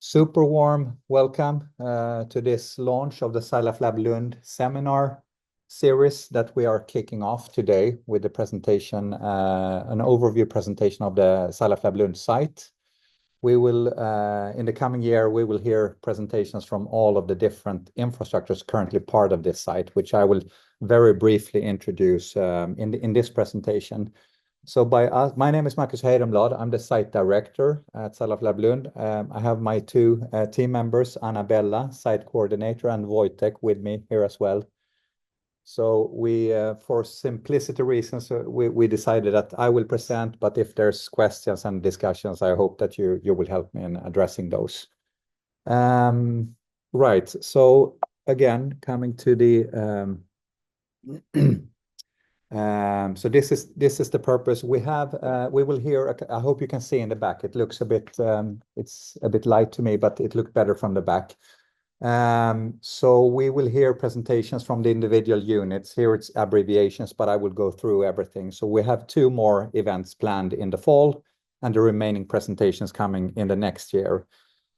Super warm welcome to this launch of the SciLifeLab Lund seminar series that we are kicking off today with the presentation, an overview presentation of the SciLifeLab Lund site. We will, in the coming year, we will hear presentations from all of the different infrastructures currently part of this site, which I will very briefly introduce in this presentation. So my name is Markus Heidenblad. I'm the site director at SciLifeLab Lund. I have my two team members, Anabella, Site Coordinator, and Wojtek with me here as well. So we, for simplicity reasons, we decided that I will present, but if there's questions and discussions, I hope that you will help me in addressing those. Right, so again, coming to the so this is the purpose. We will hear. I hope you can see in the back. It looks a bit. It's a bit light to me, but it looked better from the back. So we will hear presentations from the individual units. Here it's abbreviations, but I will go through everything. So we have 2 more events planned in the fall, and the remaining presentations coming in the next year.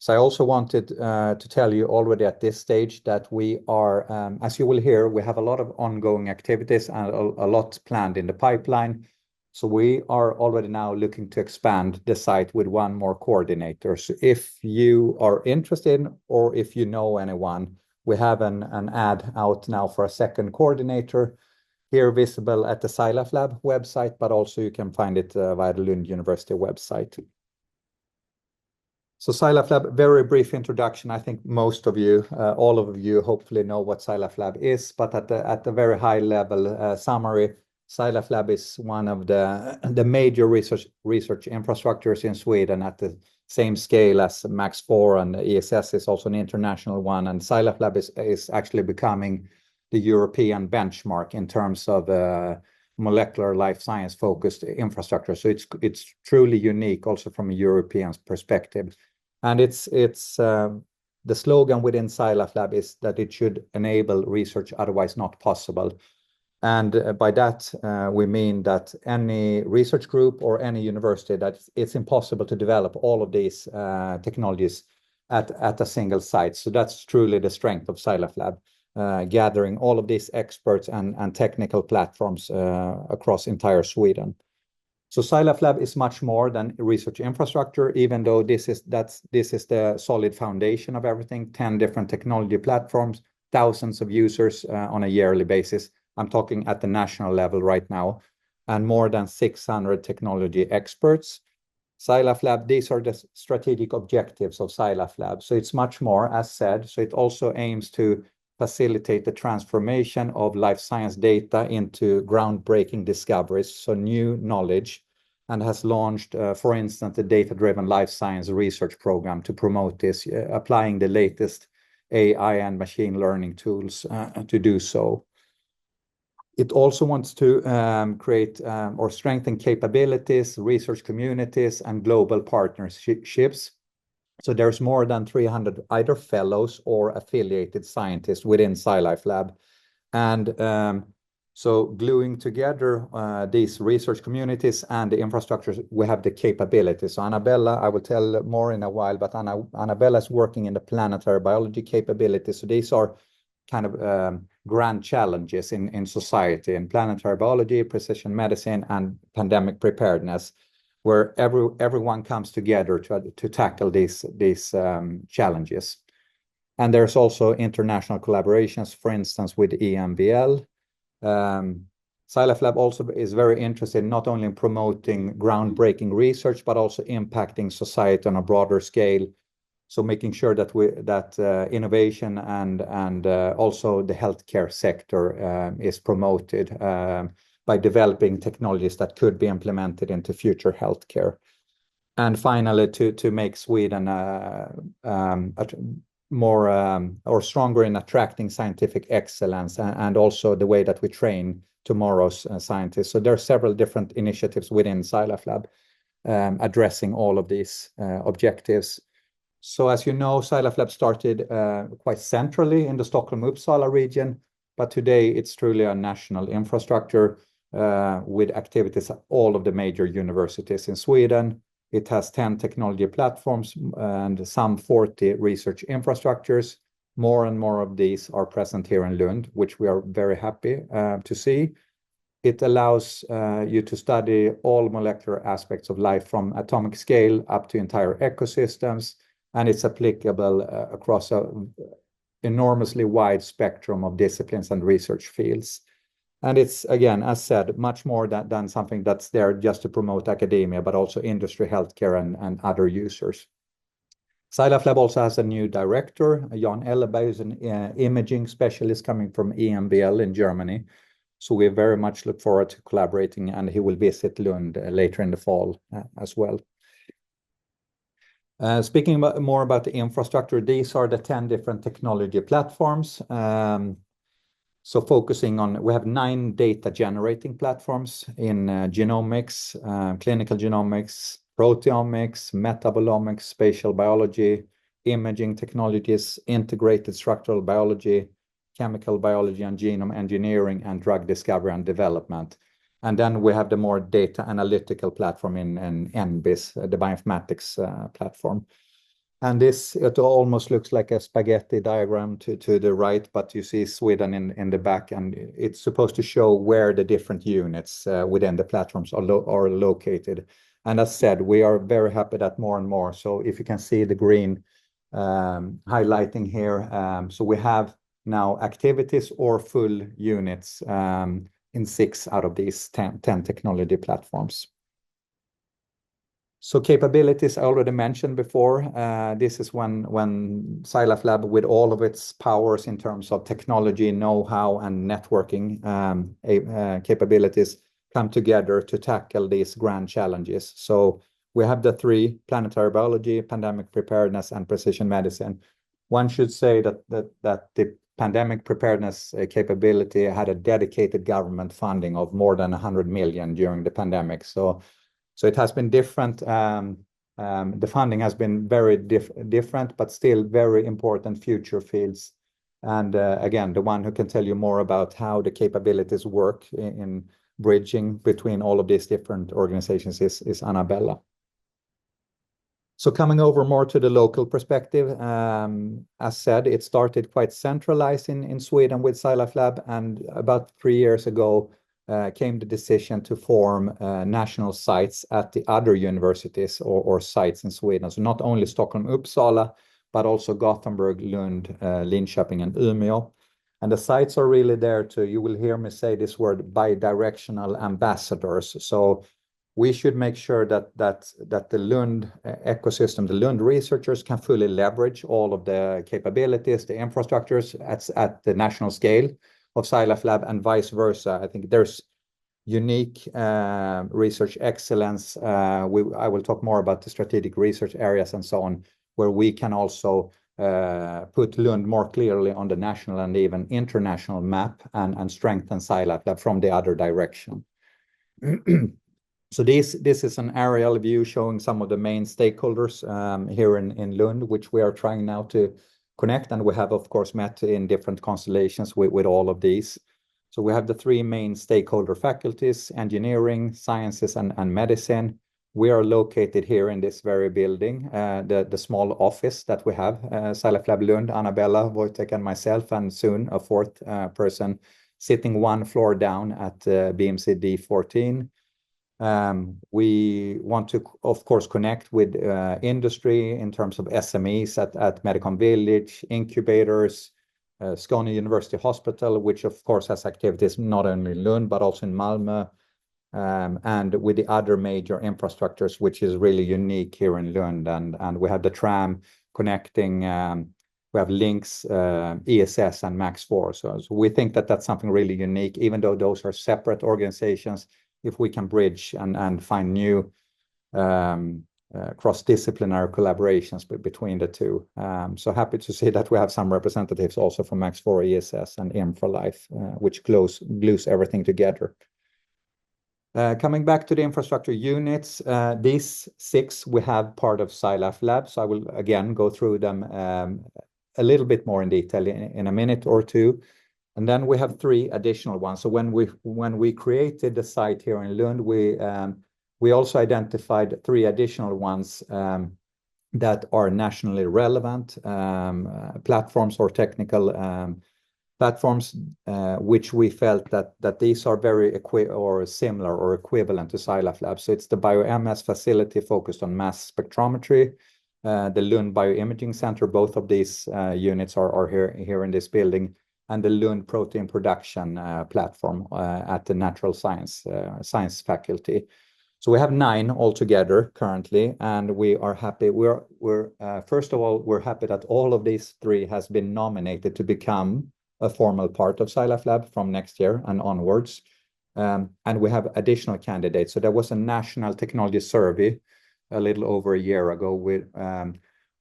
So I also wanted to tell you already at this stage that we are, as you will hear, we have a lot of ongoing activities and a lot planned in the pipeline. So we are already now looking to expand the site with 1 more coordinator. So if you are interested or if you know anyone, we have an ad out now for a 2nd coordinator here visible at the SciLifeLab website, but also you can find it via the Lund University website. So SciLifeLab, very brief introduction. I think most of you, all of you hopefully know what SciLifeLab is, but at the very high level summary, SciLifeLab is one of the major research infrastructures in Sweden at the same scale as Max4, and ESS is also an international one. And SciLifeLab is actually becoming the European benchmark in terms of molecular life science focused infrastructure. So it's truly unique also from a European perspective. And it's the slogan within SciLifeLab is that it should enable research otherwise not possible. And by that, we mean that any research group or any university, that it's impossible to develop all of these technologies at a single site. So that's truly the strength of SciLifeLab, gathering all of these experts and technical platforms across entire Sweden. So SciLifeLab is much more than research infrastructure, even though this is the solid foundation of everything. 10 different technology platforms, thousands of users on a yearly basis. I'm talking at the national level right now, and more than 600 technology experts. SciLifeLab, these are the strategic objectives of SciLifeLab. So it's much more, as said. So it also aims to facilitate the transformation of life science data into groundbreaking discoveries, so new knowledge, and has launched, for instance, the data-driven life science research program to promote this, applying the latest AI and machine learning tools to do so. It also wants to create or strengthen capabilities, research communities, and global partnerships. So there's more than 300 either fellows or affiliated scientists within SciLifeLab. And so gluing together these research communities and the infrastructures, we have the capabilities. So Anabella, I will tell more in a while, but Anabella is working in the planetary biology capabilities. So these are kind of grand challenges in society, in planetary biology, precision medicine, and pandemic preparedness, where everyone comes together to tackle these challenges. And there's also international collaborations, for instance, with EMBL. SciLifeLab also is very interested not only in promoting groundbreaking research, but also impacting society on a broader scale. So making sure that innovation and also the healthcare sector is promoted by developing technologies that could be implemented into future healthcare. And finally, to make Sweden more or stronger in attracting scientific excellence and also the way that we train tomorrow's scientists. So there are several different initiatives within SciLifeLab addressing all of these objectives. So as you know, SciLifeLab started quite centrally in the Stockholm-Uppsala region, but today it's truly a national infrastructure with activities at all of the major universities in Sweden. It has 10 technology platforms and some 40 research infrastructures. More and more of these are present here in Lund, which we are very happy to see. It allows you to study all molecular aspects of life from atomic scale up to entire ecosystems, and it's applicable across an enormously wide spectrum of disciplines and research fields. And it's, again, as said, much more than something that's there just to promote academia, but also industry, healthcare, and other users. SciLifeLab also has a new director, Jan Elleberg, who's an imaging specialist coming from EMBL in Germany. So we very much look forward to collaborating, and he will visit Lund later in the fall as well. Speaking more about the infrastructure, these are the 10 different technology platforms. So focusing on, we have 9 data generating platforms in genomics, clinical genomics, proteomics, metabolomics, spatial biology, imaging technologies, integrated structural biology, chemical biology and genome engineering, and drug discovery and development. And then we have the more data analytical platform in NBIS, the bioinformatics platform. And this, it almost looks like a spaghetti diagram to the right, but you see Sweden in the back, and it's supposed to show where the different units within the platforms are located. And as said, we are very happy that more and more. So if you can see the green highlighting here, so we have now activities or full units in 6 out of these 10 technology platforms. So capabilities I already mentioned before. This is when SciLifeLab, with all of its powers in terms of technology, know-how, and networking capabilities, come together to tackle these grand challenges. So we have the 3: planetary biology, pandemic preparedness, and precision medicine. One should say that the pandemic preparedness capability had a dedicated government funding of more than 100 million during the pandemic. So it has been different. The funding has been very different, but still very important future fields. And again, the one who can tell you more about how the capabilities work in bridging between all of these different organizations is Anabella. So coming over more to the local perspective, as said, it started quite centralized in Sweden with SciLifeLab, and about 3 years ago came the decision to form national sites at the other universities or sites in Sweden. So not only Stockholm, Uppsala, but also Gothenburg, Lund, Linköping, and Umeå. And the sites are really there to, you will hear me say this word, bidirectional ambassadors. So we should make sure that the Lund ecosystem, the Lund researchers, can fully leverage all of the capabilities, the infrastructures at the national scale of SciLifeLab, and vice versa. I think there's unique research excellence. I will talk more about the strategic research areas and so on, where we can also put Lund more clearly on the national and even international map and strengthen SciLifeLab from the other direction. So this is an aerial view showing some of the main stakeholders here in Lund, which we are trying now to connect. And we have, of course, met in different constellations with all of these. So we have the 3 main stakeholder faculties: engineering, sciences, and medicine. We are located here in this very building, the small office that we have, SciLifeLab Lund, Anabella, Wojtek, and myself, and soon a 4th person sitting 1 floor down at BMC D14. We want to, of course, connect with industry in terms of SMEs at Medicon Village, incubators, Skåne University Hospital, which of course has activities not only in Lund, but also in Malmö, and with the other major infrastructures, which is really unique here in Lund. And we have the tram connecting, we have links, ESS and Max4. So we think that that's something really unique, even though those are separate organizations. If we can bridge and find new cross-disciplinary collaborations between the two. So happy to see that we have some representatives also from Max4, ESS, and M4Life, which glues everything together. Coming back to the infrastructure units, these 6 we have part of SciLifeLab. So I will again go through them a little bit more in detail in a minute or two. And then we have 3 additional ones. So when we created the site here in Lund, we We also identified 3 additional ones that are nationally relevant platforms or technical platforms, which we felt that these are very similar or equivalent to SciLifeLab. So it's the BioMS facility focused on mass spectrometry, the Lund Bioimaging Center. Both of these units are here in this building, and the Lund Protein Production platform at the Natural Science faculty. So we have 9 altogether currently, and we are happy. First of all, we're happy that all of these 3 has been nominated to become a formal part of SciLifeLab from next year and onwards. And we have additional candidates. So there was a national technology survey a little over a year ago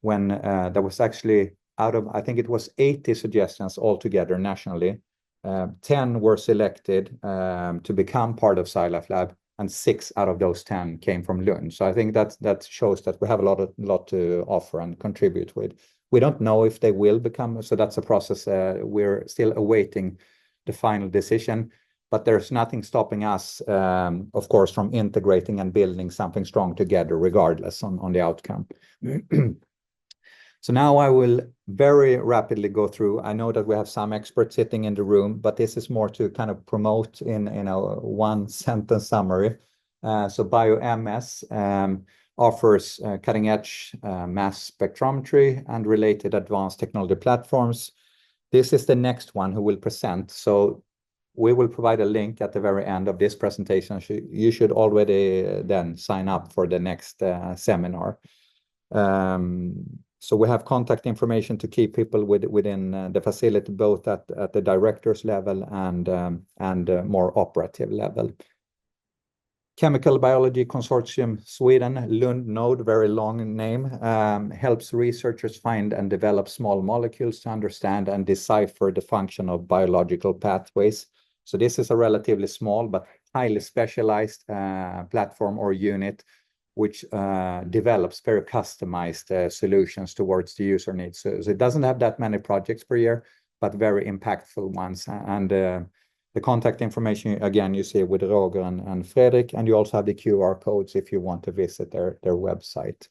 when there was actually out of, I think it was 80 suggestions altogether nationally. 10 were selected to become part of SciLifeLab, and 6 out of those 10 came from Lund. So I think that shows that we have a lot to offer and contribute with. We don't know if they will become, so that's a process. We're still awaiting the final decision, but there's nothing stopping us, of course, from integrating and building something strong together, regardless on the outcome. So now I will very rapidly go through. I know that we have some experts sitting in the room, but this is more to kind of promote in a one-sentence summary. So BioMS offers cutting-edge mass spectrometry and related advanced technology platforms. This is the next one who will present. So we will provide a link at the very end of this presentation. You should already then sign up for the next seminar. So we have contact information to keep people within the facility, both at the director's level and more operative level. Chemical Biology Consortium Sweden, Lund Node, very long name, helps researchers find and develop small molecules to understand and decipher the function of biological pathways. So this is a relatively small but highly specialized platform or unit which develops very customized solutions towards the user needs. So it doesn't have that many projects per year, but very impactful ones. And the contact information, again, you see with Roger and Fredrik, and you also have the QR codes if you want to visit their website.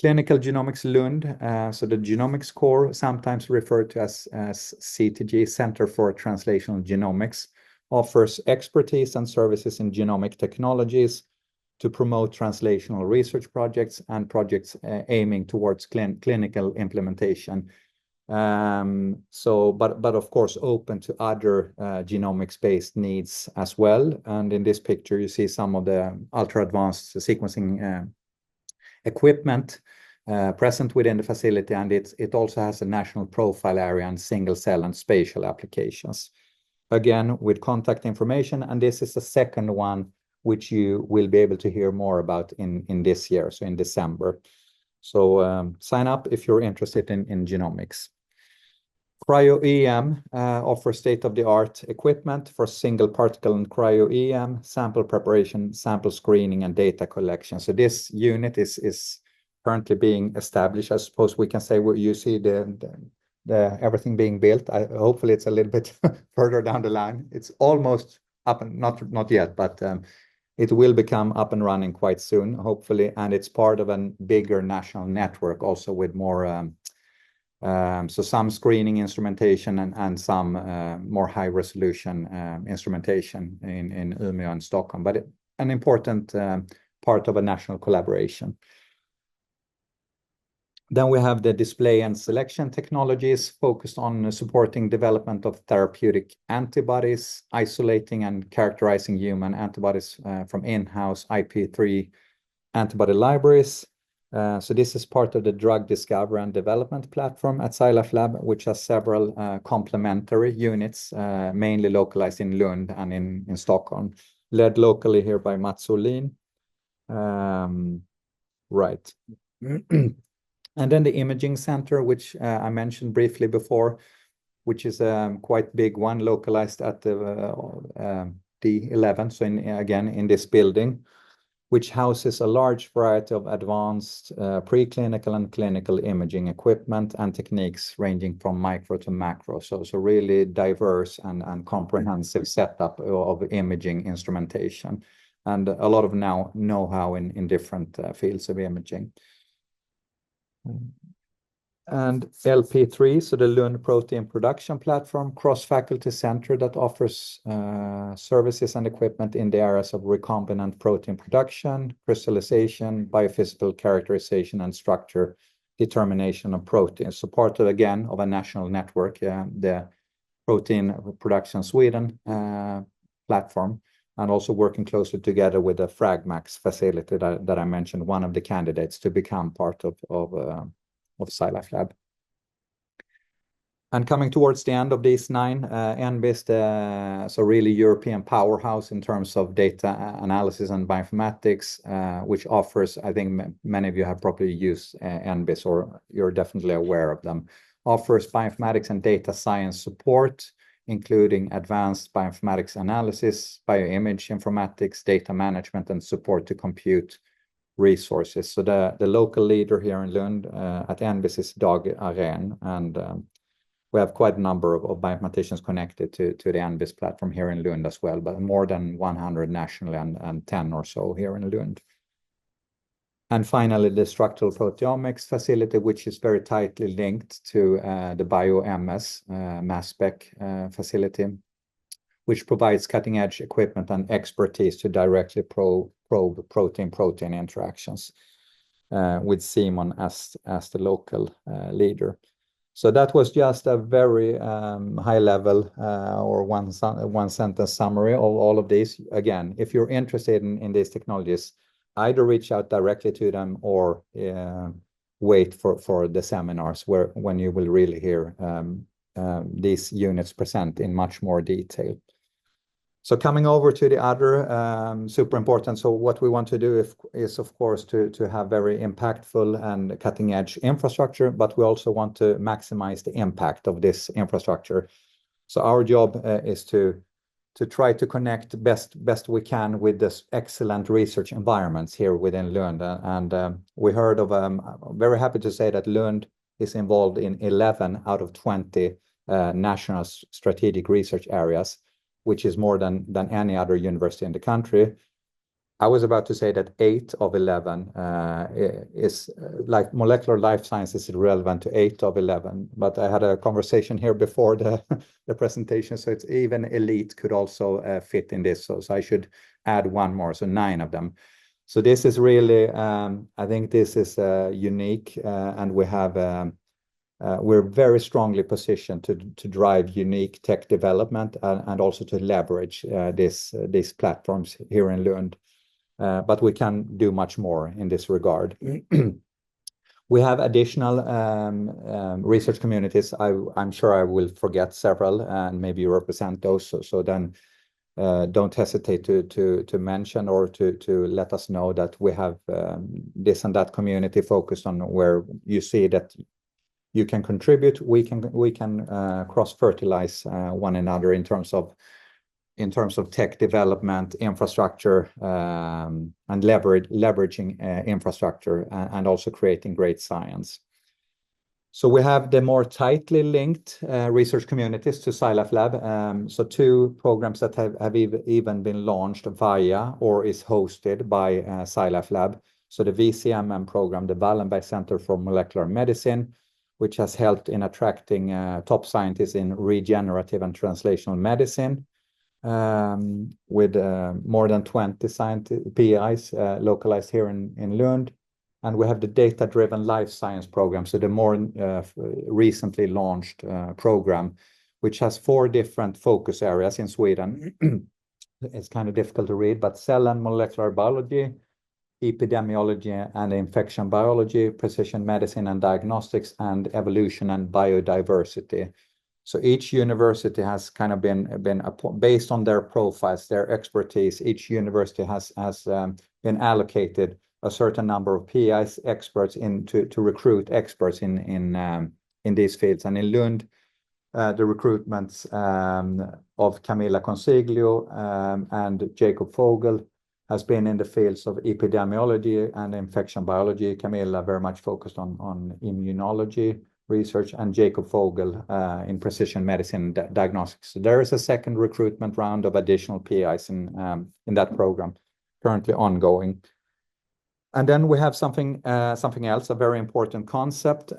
Clinical Genomics Lund, so the Genomics Core, sometimes referred to as CTG, Center for Translational Genomics, offers expertise and services in genomic technologies to promote translational research projects and projects aiming towards clinical implementation. But of course, open to other genomics-based needs as well. And in this picture, you see some of the ultra-advanced sequencing equipment present within the facility, and it also has a national profile area and single cell and spatial applications. Again, with contact information, and this is the second one which you will be able to hear more about in this year, so in December. So sign up if you're interested in genomics. Cryo-EM offers state-of-the-art equipment for single particle and cryo-EM, sample preparation, sample screening, and data collection. So this unit is currently being established. I suppose we can say where you see the everything being built. Hopefully it's a little bit further down the line. It's almost up, and not yet, but it will become up and running quite soon, hopefully, and it's part of a bigger national network also with more, so some screening instrumentation and some more high-resolution instrumentation in Umeå and Stockholm, but an important part of a national collaboration. Then we have the display and selection technologies focused on supporting development of therapeutic antibodies, isolating and characterizing human antibodies from in-house IP3 antibody libraries. So this is part of the drug discovery and development platform at SciLifeLab, which has several complementary units, mainly localized in Lund and in Stockholm, led locally here by Mats Olin. Right. And then the imaging center, which I mentioned briefly before, which is a quite big one, localized at the D11, so again in this building, which houses a large variety of advanced preclinical and clinical imaging equipment and techniques ranging from micro to macro. So really diverse and comprehensive setup of imaging instrumentation. and a lot of know-how in different fields of imaging. And LP3, so the Lund Protein Production Platform, cross-faculty center that offers services and equipment in the areas of recombinant protein production, crystallization, biophysical characterization, and structure determination of proteins. So part of, again, of a national network, the Protein Production Sweden platform, and also working closely together with the Fragmax facility that I mentioned, one of the candidates to become part of SciLifeLab. And coming towards the end of these 9, NBIS, so really European powerhouse in terms of data analysis and bioinformatics, which offers, I think many of you have probably used NBIS, or you're definitely aware of them, offers bioinformatics and data science support, including advanced bioinformatics analysis, bioimage informatics, data management, and support to compute resources. So the local leader here in Lund at NBIS is Dag Aren, and we have quite a number of bioinformaticians connected to the NBIS platform here in Lund as well, but more than 100 nationally and 10 or so here in Lund. And finally, the structural proteomics facility, which is very tightly linked to the BioMS mass spec facility, which provides cutting-edge equipment and expertise to directly probe protein-protein interactions, with Simon as the local leader. So that was just a very high level or one sentence summary of all of these. Again, if you're interested in these technologies, either reach out directly to them or wait for the seminars when you will really hear these units present in much more detail. So coming over to the other super important, so what we want to do is of course to have very impactful and cutting edge infrastructure, but we also want to maximize the impact of this infrastructure. So our job is to try to connect best we can with this excellent research environments here within Lund. And we heard of, I'm very happy to say that Lund is involved in 11 out of 20 national strategic research areas, which is more than any other university in the country. I was about to say that 8 of 11 is like molecular life sciences is relevant to 8 of 11, but I had a conversation here before the presentation, so it's even elite could also fit in this, so I should add one more, so 9 of them. So this is really, I think this is unique, and we have we're very strongly positioned to drive unique tech development and also to leverage these platforms here in Lund. But we can do much more in this regard. We have additional research communities. I'm sure I will forget several, and maybe you represent those. So then don't hesitate to mention or to let us know that we have this and that community focused on where you see that you can contribute. We can cross-fertilize one another in terms of tech development, infrastructure, and leveraging infrastructure, and also creating great science. So we have the more tightly linked research communities to SciLifeLab. So 2 programs that have even been launched via or is hosted by SciLifeLab. So the VCMM program, the Wallenberg Center for Molecular Medicine, which has helped in attracting top scientists in regenerative and translational medicine, with more than 20 PIs localized here in Lund. And we have the data-driven life science program, so the more recently launched program, which has 4 different focus areas in Sweden. It's kind of difficult to read, but cell and molecular biology, epidemiology and infection biology, precision medicine and diagnostics, and evolution and biodiversity. So each university has kind of been based on their profiles, their expertise. Each university has been allocated a certain number of PIs, experts to recruit experts in these fields. And in Lund, the recruitments of Camilla Consiglio and Jacob Fogel has been in the fields of epidemiology and infection biology. Camilla very much focused on immunology research, and Jacob Fogel in precision medicine diagnostics. So there is a second recruitment round of additional PIs in that program. currently ongoing. And then we have something else, a very important concept,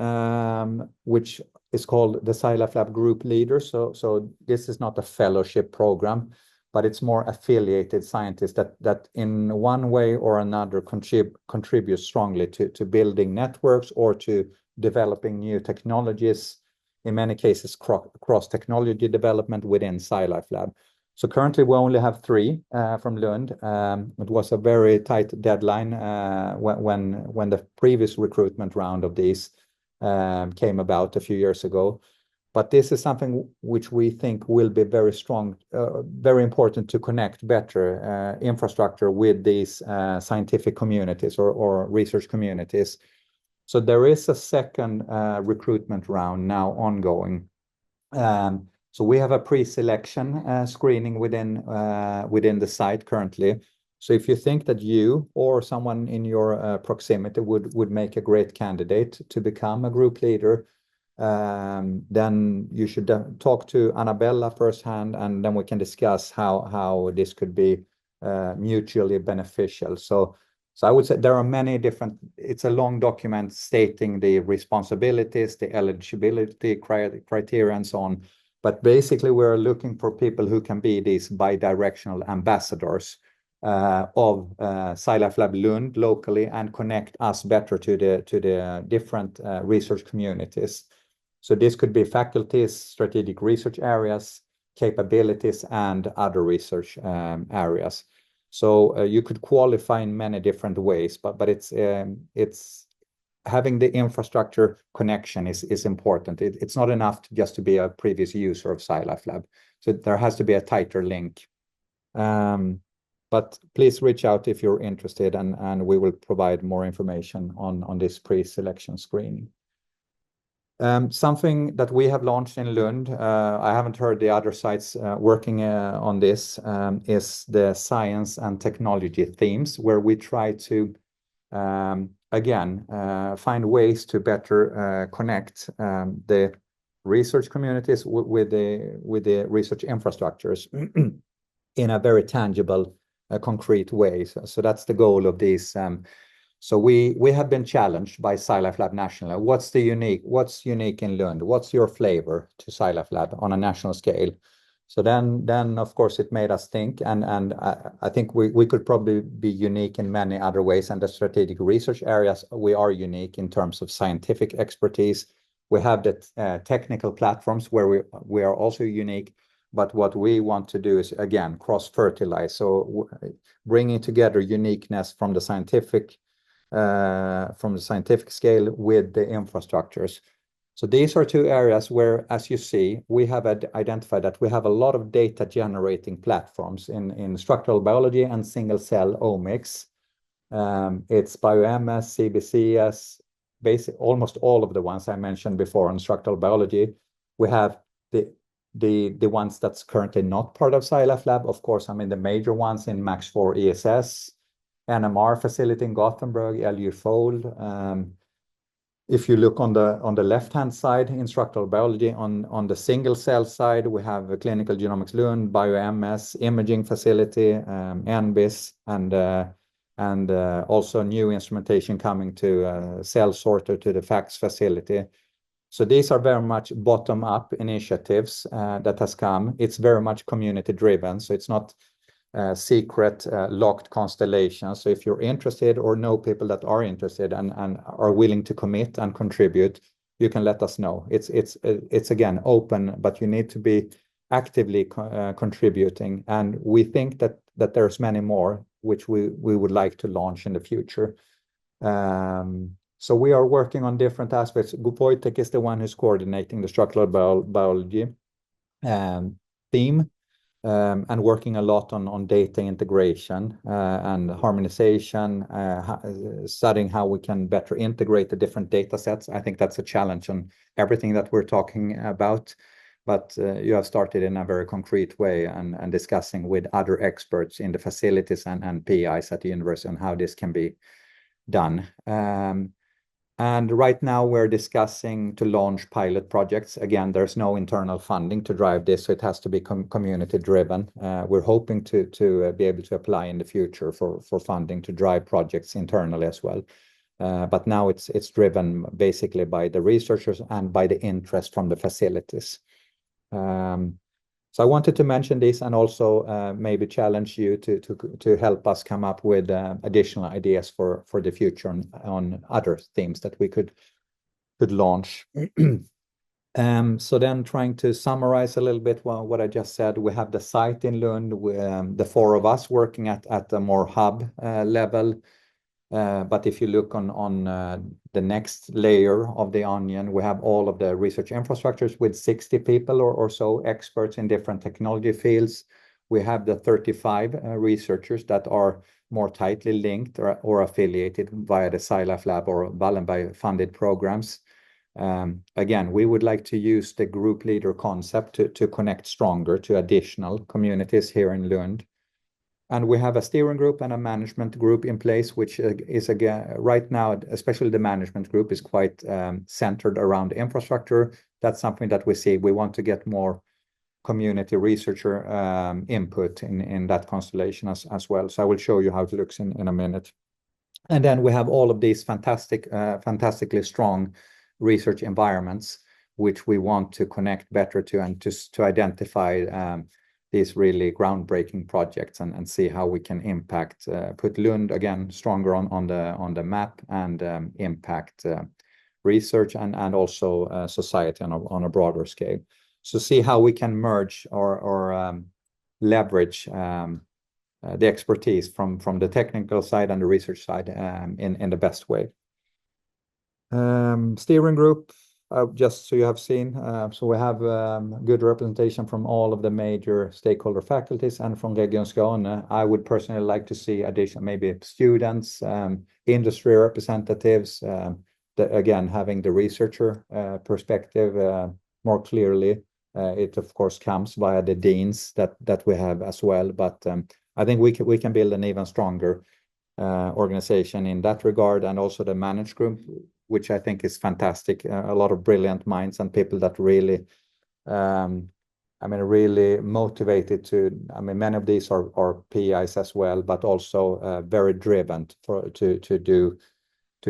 which is called the SciLifeLab Group Leader. So this is not a fellowship program, but it's more affiliated scientists that in one way or another contribute strongly to building networks or to developing new technologies, in many cases cross technology development within SciLifeLab. So currently we only have 3 from Lund. It was a very tight deadline when the previous recruitment round of these came about a few years ago. But this is something which we think will be very strong, very important to connect better infrastructure with these scientific communities or research communities. So there is a second recruitment round now ongoing. So we have a pre-selection screening within the site currently. So if you think that you or someone in your proximity would make a great candidate to become a group leader, then you should talk to Anabella firsthand, and then we can discuss how this could be mutually beneficial. So I would say there are many different, it's a long document stating the responsibilities, the eligibility criteria and so on. But basically, we're looking for people who can be these bi-directional ambassadors of SciLifeLab Lund locally and connect us better to the different research communities. So this could be faculties, strategic research areas, capabilities, and other research areas. So you could qualify in many different ways, but it's having the infrastructure connection is important. It's not enough just to be a previous user of SciLifeLab. So there has to be a tighter link. But please reach out if you're interested, and we will provide more information on this pre-selection screening. Something that we have launched in Lund, I haven't heard the other sites working on this, is the science and technology themes, where we try to again, find ways to better connect the research communities with the research infrastructures in a very tangible, concrete way. So that's the goal of these. So we have been challenged by SciLifeLab nationally. What's unique in Lund? What's your flavor to SciLifeLab on a national scale? So then of course it made us think, and I think we could probably be unique in many other ways. And the strategic research areas, we are unique in terms of scientific expertise. We have the technical platforms where we are also unique. But what we want to do is again cross-fertilize. So bringing together uniqueness from the scientific scale with the infrastructures. So these are 2 areas where, as you see, we have identified that we have a lot of data generating platforms in structural biology and single cell omics. It's bioMS, CBCS, almost all of the ones I mentioned before on structural biology. We have the ones that's currently not part of SciLifeLab. Of course, I mean the major ones in Max4 ESS, NMR facility in Gothenburg, LU Fold. If you look on the left-hand side in structural biology, on the single cell side, we have a Clinical Genomics Lund, bioMS, imaging facility, NBIS, and also new instrumentation coming to cell sorter to the FACS facility. So these are very much bottom-up initiatives that has come. It's very much community-driven, so it's not secret locked constellations. So if you're interested or know people that are interested and are willing to commit and contribute, you can let us know. It's again open, but you need to be actively contributing. And we think that there's many more which we would like to launch in the future. So we are working on different aspects. Wojtek is the one who's coordinating the structural biology theme. And working a lot on data integration and harmonization, studying how we can better integrate the different data sets. I think that's a challenge on everything that we're talking about, but you have started in a very concrete way and discussing with other experts in the facilities and PIs at the university on how this can be done. And right now we're discussing to launch pilot projects. Again, there's no internal funding to drive this, so it has to be community driven. We're hoping to be able to apply in the future for funding to drive projects internally as well. But now it's driven basically by the researchers and by the interest from the facilities. So I wanted to mention this and also maybe challenge you to help us come up with additional ideas for the future on other themes that we could launch. So then trying to summarize a little bit what I just said, we have the site in Lund, the four of us working at a more hub level. But if you look on the next layer of the onion, we have all of the research infrastructures with 60 people or so experts in different technology fields. We have the 35 researchers that are more tightly linked or affiliated via the SciLifeLab or Wallenberg funded programs. Again, we would like to use the group leader concept to connect stronger to additional communities here in Lund. And we have a steering group and a management group in place, which is again, right now, especially the management group is quite centered around infrastructure. That's something that we see. We want to get more community researcher input in that constellation as well. So I will show you how it looks in a minute. And then we have all of these fantastically strong research environments, which we want to connect better to and to identify these really groundbreaking projects and see how we can impact, put Lund again stronger on the map and impact research and also society on a broader scale. So see how we can merge or leverage the expertise from the technical side and the research side in the best way. Steering group. Just so you have seen, so we have good representation from all of the major stakeholder faculties and from Region Skåne. I would personally like to see additional, maybe students, industry representatives, again, having the researcher perspective more clearly. It of course comes via the deans that we have as well, but I think we can build an even stronger organization in that regard, and also the managed group, which I think is fantastic. A lot of brilliant minds and people that really, really motivated to. Many of these are PIs as well, but also very driven to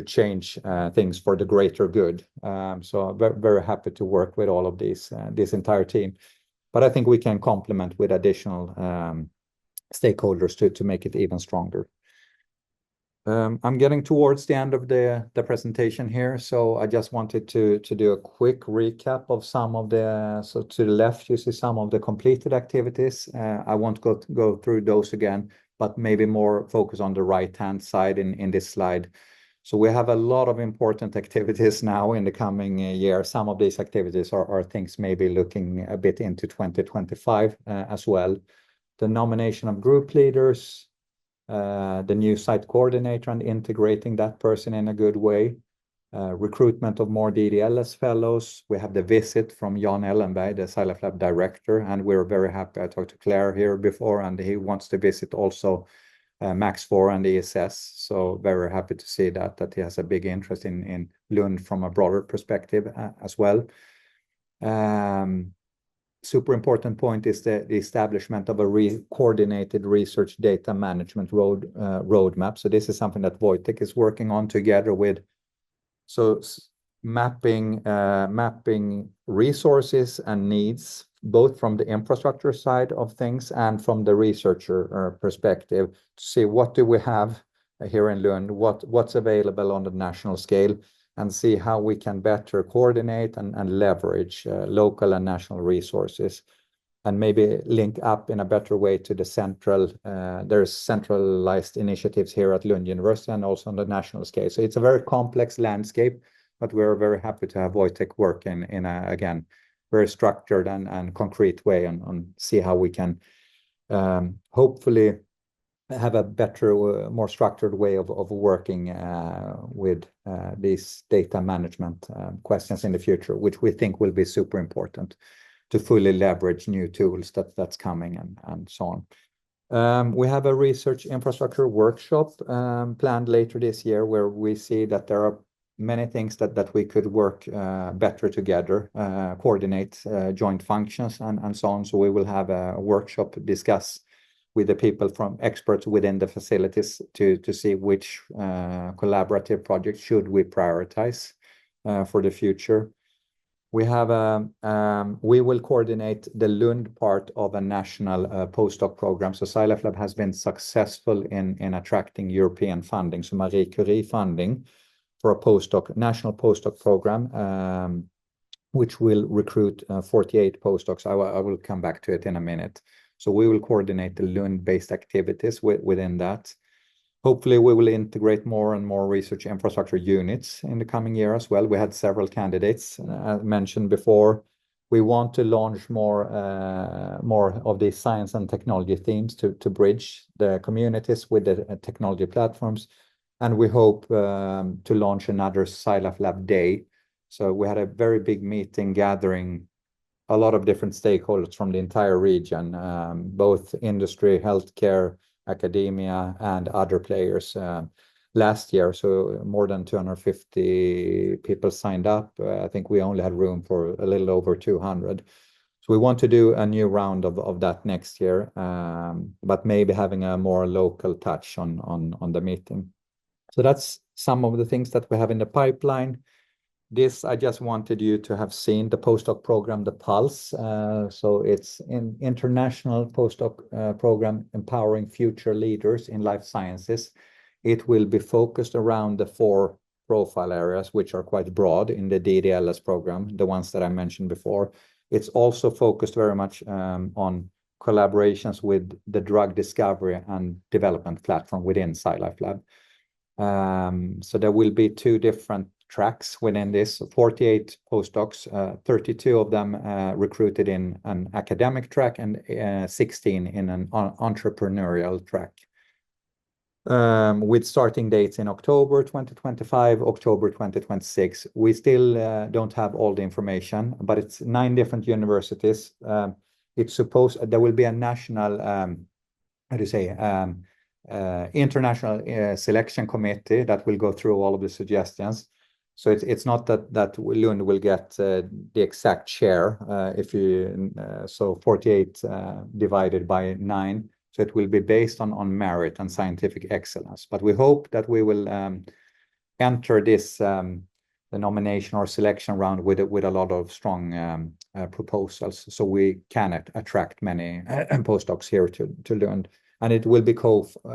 change things for the greater good. So I'm very, very happy to work with all of these, this entire team. But I think we can complement with additional stakeholders to make it even stronger. I'm getting towards the end of the presentation here, so I just wanted to do a quick recap of some of the, so to the left you see some of the completed activities. I won't go through those again, but maybe more focus on the right-hand side in this slide. So we have a lot of important activities now in the coming year. Some of these activities are things maybe looking a bit into 2025 as well. The nomination of group leaders, the new site coordinator and integrating that person in a good way, recruitment of more DDLS fellows. We have the visit from Jan Ellenberg, the SciLifeLab director, and we're very happy. I talked to Claire here before, and he wants to visit also Max 4 and ESS. So very happy to see that he has a big interest in Lund from a broader perspective as well. Super important point is the establishment of a coordinated research data management roadmap. So this is something that Wojtek is working on together with. So mapping resources and needs, both from the infrastructure side of things and from the researcher perspective, to see what do we have here in Lund, what's available on the national scale, and see how we can better coordinate and leverage local and national resources, and maybe link up in a better way to the central, there's centralized initiatives here at Lund University and also on the national scale. So it's a very complex landscape, but we're very happy to have Wojtek work in a, again, very structured and concrete way and see how we can hopefully have a better, more structured way of working with these data management questions in the future, which we think will be super important to fully leverage new tools that's coming and so on. We have a research infrastructure workshop planned later this year, where we see that there are many things that we could work better together, coordinate joint functions and so on. So we will have a workshop discuss with the people from experts within the facilities to see which collaborative projects should we prioritize for the future. We will coordinate the Lund part of a national postdoc program. So SciLifeLab has been successful in attracting European funding, so Marie Curie funding for a national postdoc program, which will recruit 48 postdocs. I will come back to it in a minute. So we will coordinate the Lund-based activities within that. Hopefully, we will integrate more and more research infrastructure units in the coming year as well. We had several candidates, as mentioned before. We want to launch more of the science and technology themes to bridge the communities with the technology platforms. And we hope to launch another SciLifeLab Day. So we had a very big meeting gathering a lot of different stakeholders from the entire region, both industry, healthcare, academia, and other players last year. So more than 250 people signed up. I think we only had room for a little over 200. So we want to do a new round of that next year, but maybe having a more local touch on the meeting. So that's some of the things that we have in the pipeline. This, I just wanted you to have seen the postdoc program, the Pulse. So it's an international postdoc program empowering future leaders in life sciences. It will be focused around the 4 profile areas, which are quite broad in the DDLS program, the ones that I mentioned before. It's also focused very much on collaborations with the drug discovery and development platform within SciLifeLab. So there will be 2 different tracks within this, 48 postdocs, 32 of them recruited in an academic track and 16 in an entrepreneurial track. With starting dates in October 2025, October 2026. We still don't have all the information, but it's 9 different universities. It's supposed there will be a national, international selection committee that will go through all of the suggestions. So it's not that Lund will get the exact share so 48 divided by 9. So it will be based on merit and scientific excellence. But we hope that we will enter this the nomination or selection round with a lot of strong proposals, so we can attract many postdocs here to Lund. And it will be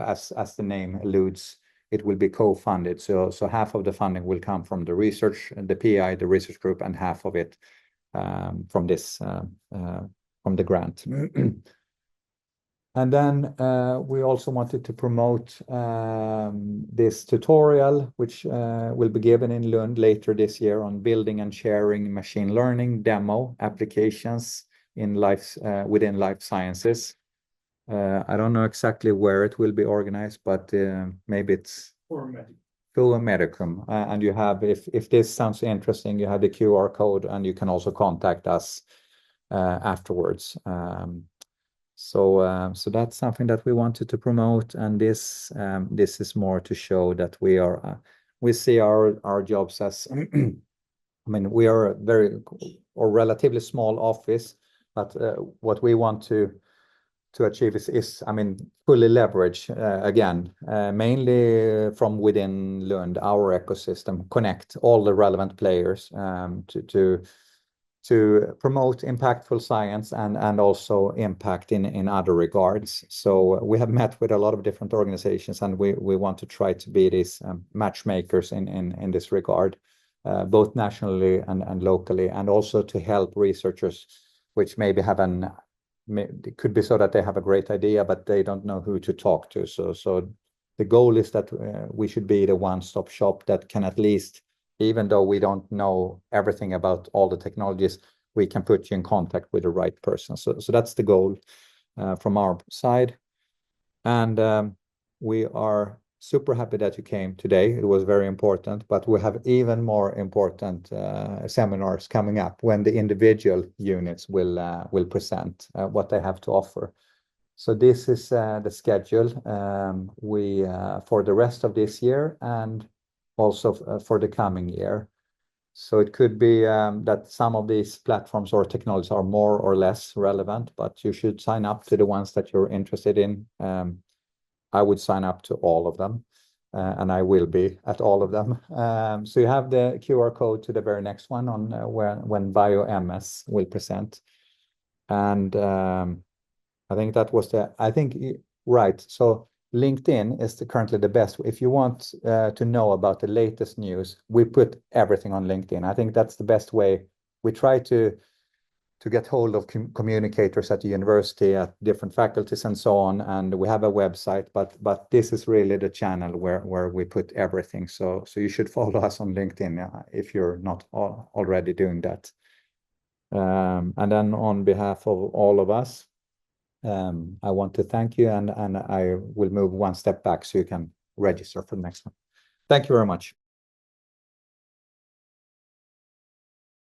as the name alludes, it will be co-funded. So half of the funding will come from the research, the PI, the research group, and half of it from the grant. And then we also wanted to promote this tutorial, which will be given in Lund later this year on building and sharing machine learning demo applications within life sciences. I don't know exactly where it will be organized, but maybe it's Forum Medicum. And you have, if this sounds interesting, you have the QR code, and you can also contact us afterwards. So that's something that we wanted to promote, and this is more to show that we see our jobs as I mean, we are a relatively small office, but what we want to achieve is I mean, fully leverage again, mainly from within Lund, our ecosystem, connect all the relevant players to promote impactful science and also impact in other regards. So we have met with a lot of different organizations, and we want to try to be these matchmakers in this regard, both nationally and locally, and also to help researchers which maybe it could be so that they have a great idea, but they don't know who to talk to. So the goal is that we should be the one-stop shop that can, at least, even though we don't know everything about all the technologies, we can put you in contact with the right person. So that's the goal from our side. And we are super happy that you came today. It was very important, but we have even more important seminars coming up when the individual units will present what they have to offer. So this is the schedule for the rest of this year, and also for the coming year. So it could be that some of these platforms or technologies are more or less relevant, but you should sign up to the ones that you're interested in. I would sign up to all of them, and I will be at all of them. So you have the QR code to the very next one on when BioMS will present. And I think that was right. So LinkedIn is currently the best. If you want to know about the latest news, we put everything on LinkedIn. I think that's the best way. We try to get hold of communicators at the university, at different faculties and so on, and we have a website, but this is really the channel where we put everything. So you should follow us on LinkedIn if you're not already doing that. And then on behalf of all of us, I want to thank you, and I will move one step back so you can register for the next one. Thank you very much.